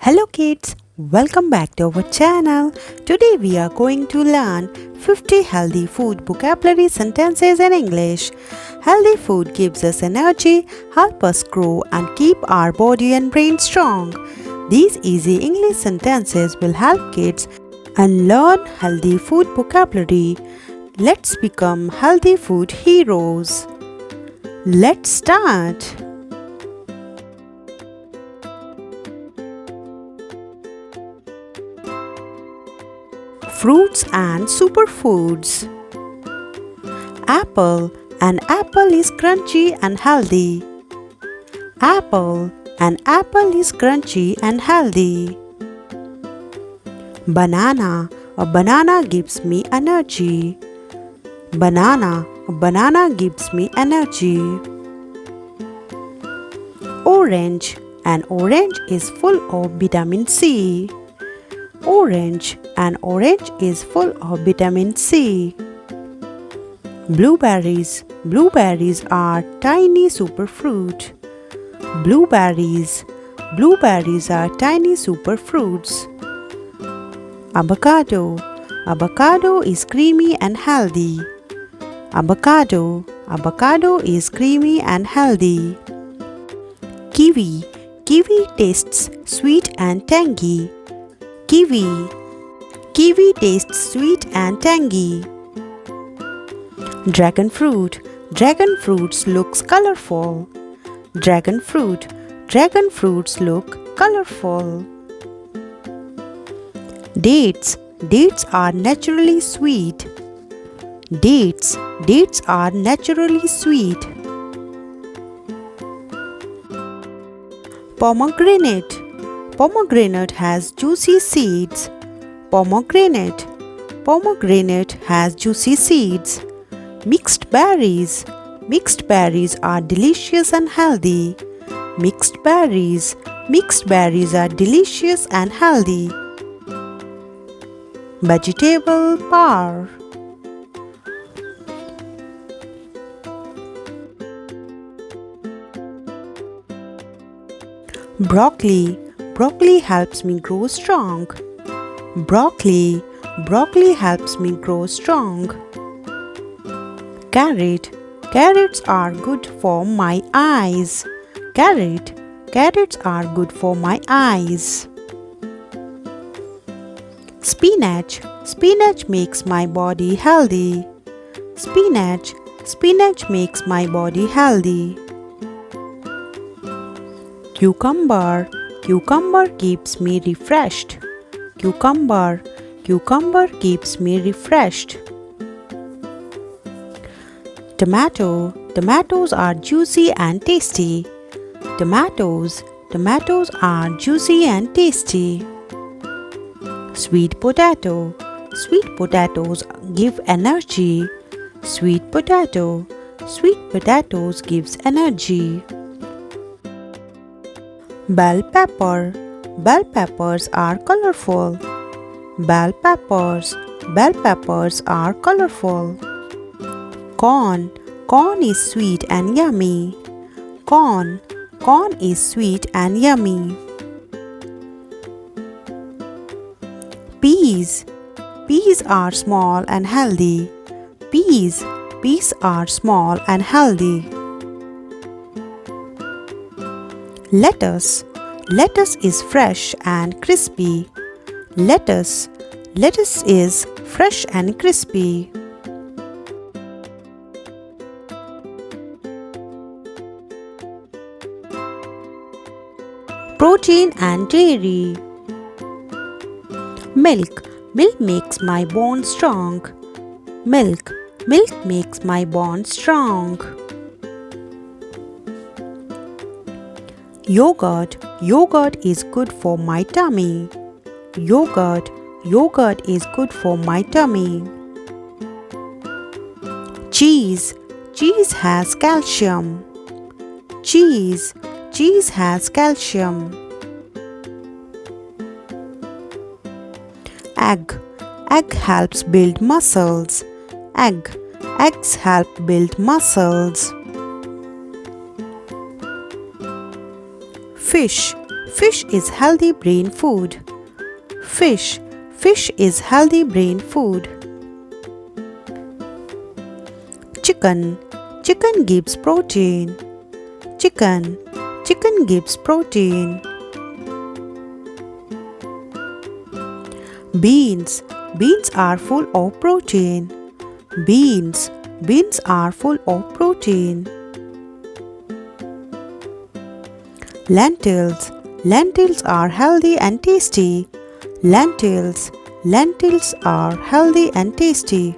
Hello kids, welcome back to our channel. Today we are going to learn 50 healthy food vocabulary sentences in English. Healthy food gives us energy, help us grow and keep our body and brain strong. These easy English sentences will help kids and learn healthy food vocabulary. Let's become healthy food heroes. Let's start. Fruits and superfoods. Apple. An apple is crunchy and healthy. Apple. An apple is crunchy and healthy. Banana. A banana gives me energy. Banana. A banana gives me energy. Orange. An orange is full of vitamin C. Orange. An orange is full of vitamin C. Blueberries. Blueberries are tiny superfruit. Blueberries. Blueberries are tiny superfruits. Avocado. Avocado is creamy and healthy. Avocado. Avocado is creamy and healthy. Kiwi. Kiwi tastes sweet and tangy. Kiwi. Kiwi tastes sweet and tangy. Dragon fruit. Dragon fruits looks colorful. Dragon fruit. Dragon fruits look colorful. Dates. Dates are naturally sweet. Dates. Dates are naturally sweet. Pomegranate. Pomegranate has juicy seeds. Pomegranate. Pomegranate has juicy seeds. Mixed berries. Mixed berries are delicious and healthy. Mixed berries. Mixed berries are delicious and healthy. Vegetable power. Broccoli. Broccoli helps me grow strong. Broccoli. Broccoli helps me grow strong. Carrot. Carrots are good for my eyes. Carrot. Carrots are good for my eyes. Spinach. Spinach makes my body healthy. Spinach. Spinach makes my body healthy. Cucumber. Cucumber keeps me refreshed. Cucumber. Cucumber keeps me refreshed. Tomato. Tomatoes are juicy and tasty. Tomatoes. Tomatoes are juicy and tasty. Sweet potato. Sweet potatoes give energy. Sweet potato. Sweet potatoes gives energy. Bell pepper. Bell peppers are colorful. Bell peppers. Bell peppers are colorful. Corn. Corn is sweet and yummy. Corn. Corn is sweet and yummy. Peas. Peas are small and healthy. Peas. Peas are small and healthy. Lettuce. Lettuce is fresh and crispy. Lettuce. Lettuce is fresh and crispy. Protein and dairy. Milk. Milk makes my bones strong. Milk. Milk makes my bones strong. Yogurt. Yogurt is good for my tummy. Yogurt. Yogurt is good for my tummy. Cheese. Cheese has calcium. Cheese. Cheese has calcium. Egg. Egg helps build muscles. Egg. Eggs help build muscles. Fish. Fish is healthy brain food. Fish is healthy brain food. Chicken gives protein. Chicken gives protein. Beans are full of protein. Beans are full of protein. Lentils are healthy and tasty. Lentils are healthy and tasty.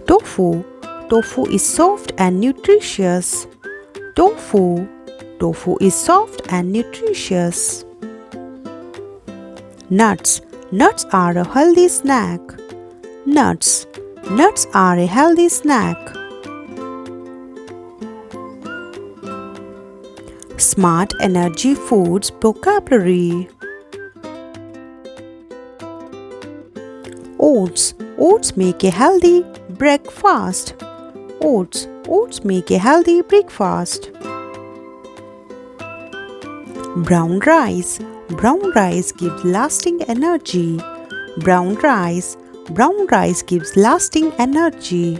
Tofu is soft and nutritious. Tofu is soft and nutritious. Nuts are a healthy snack. Nuts are a healthy snack. Smart energy foods vocabulary. Oats make a healthy breakfast. Oats make a healthy breakfast. Brown rice gives lasting energy. Brown rice gives lasting energy.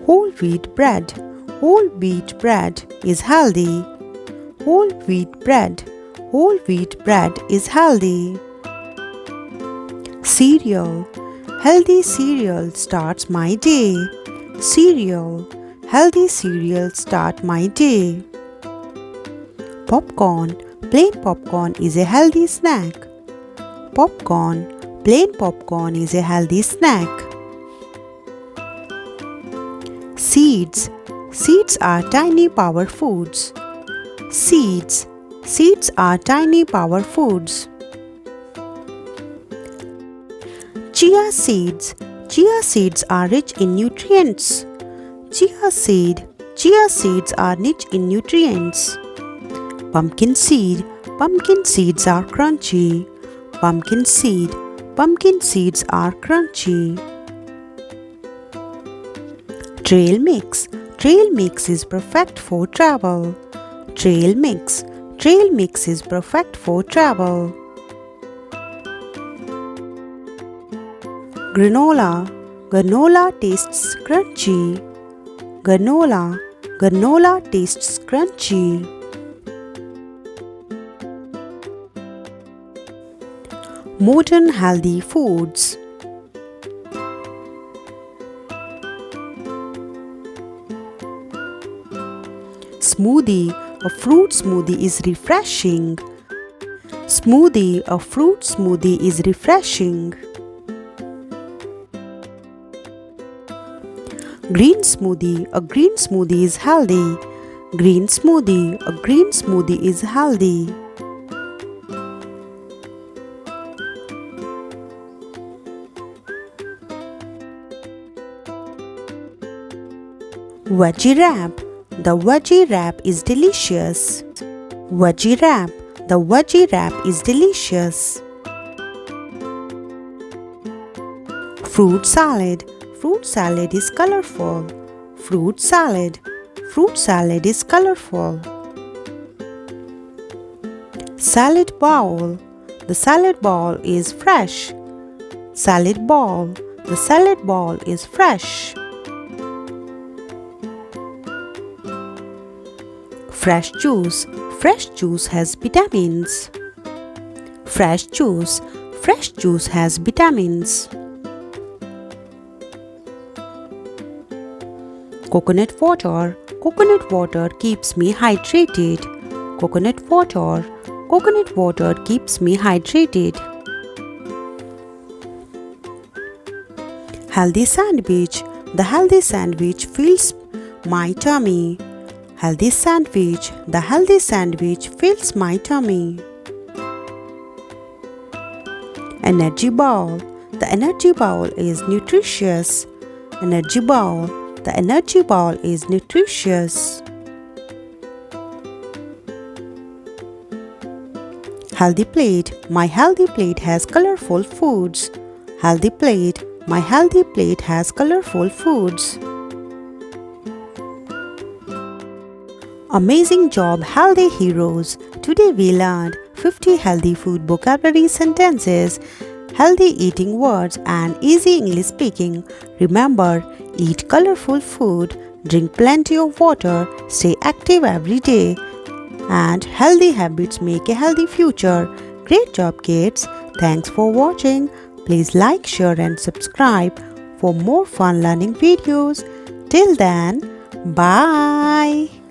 Whole wheat bread is healthy. Whole wheat bread is healthy. Cereal, healthy cereal starts my day. Healthy cereal start my day. Plain popcorn is a healthy snack. Plain popcorn is a healthy snack. Seeds are tiny power foods. Seeds are tiny power foods. Chia seeds are rich in nutrients. Chia seeds are rich in nutrients. Pumpkin seeds are crunchy. Pumpkin seeds are crunchy. Trail mix is perfect for travel. Trail mix is perfect for travel. Granola tastes crunchy. Granola tastes crunchy. Modern healthy foods. Smoothie, a fruit smoothie is refreshing. A fruit smoothie is refreshing. Green smoothie is healthy. A green smoothie is healthy. Veggie wrap. The veggie wrap is delicious. The veggie wrap is delicious. Fruit salad is colorful. Fruit salad is colorful. Salad bowl. The salad bowl is fresh. The salad bowl is fresh. Fresh juice has vitamins. Fresh juice has vitamins. Coconut water keeps me hydrated. Coconut water keeps me hydrated. Healthy sandwich. The healthy sandwich fills my tummy. The healthy sandwich fills my tummy. Energy bowl. The energy bowl is nutritious. The energy bowl is nutritious. Healthy plate. My healthy plate has colorful foods. Healthy plate. My healthy plate has colorful foods. Amazing job, healthy heroes! Today we learned 50 healthy food vocabulary sentences, healthy eating words, and easy English speaking. Remember, eat colorful food, drink plenty of water, stay active every day, and healthy habits make a healthy future. Great job, kids! Thanks for watching. Please like, share, and subscribe for more fun learning videos. Till then, bye.